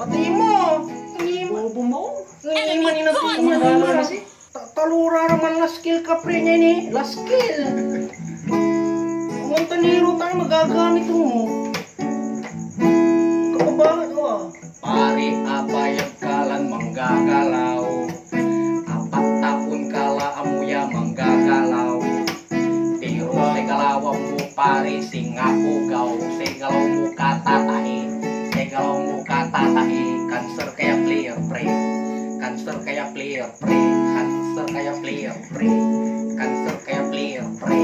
Pati mo. Bobo mo. Ngayon man inatuan niya naman. Talura naman la skill ka pre niya ni. La skill. Kung taniro tayo magagamit mo. Bakit o? Pare, abayag kalan manggagalaw. Apat taon kala amuya manggagalaw. Pero sa galawang mo pare, singa ugaw. Sa galaw mo katatahi. Sa galaw mo katatahi. Cancer kaya player pre. Cancer kaya player pre. Cancer kaya player pre. Cancer kaya player pre.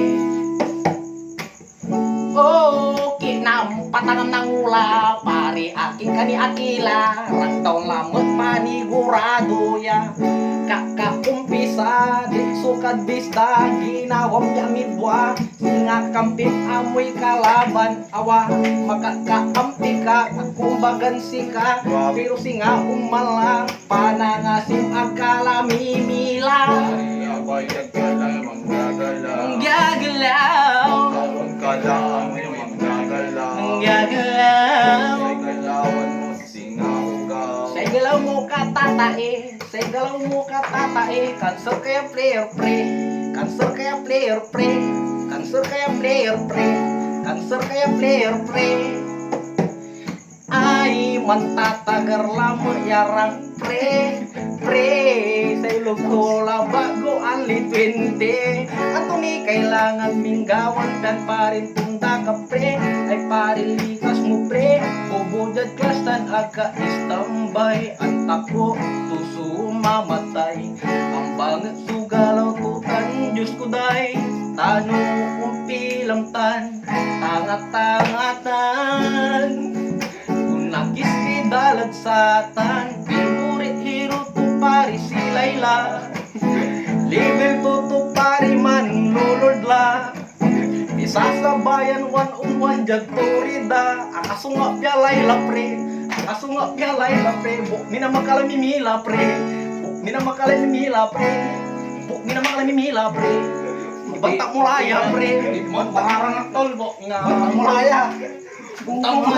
Oh, kinam patangan ng ula. Pare aking kani akila. Rangtaw lamot panigurado ya. Kakakumpisa di sukad bista. Ginawam yamid buwa. Singa kampit amoy kalaban. Awa makakaampi ka. Kumbagan sika. Pero singa umala. Panangasim akala mimila. Abayag ka lang manggagalaw. Gagalaw. Taon ka lang manggagalaw. Gagalaw. Sa galawan mo singaw. Sa galaw mo katatae. Sa galaw mo katatae. Cancer kaya player pre. Cancer kaya player pre. Cancer kaya player pre. Cancer kaya player pre. Ay mantatagar lama yarang pre. Pre sa ilog tola bago ali 20. Ato ni kailangan minggawan dan parin punta ka pre. Ay parin likas mo pre. Ubudad klas tan aga istambay. Antak ko tuso mamatay. Ang banget sugalaw tutan Diyos ko day. Tano umpilang tan. Tangat-tangatan. Nakis ni dalag satan. Favorite hero to pari si Layla. Level to pari man lulod la. Isasabayan 1-on-1 jag torida. Akasunga pya Layla pre. Akasunga pya Layla pre. Buk mina makala mimila pre. Buk mina makala mimila pre. Buk mina makala mimila pre. Ibantak mo laya pre. Ibantak mo laya. Bunta mo.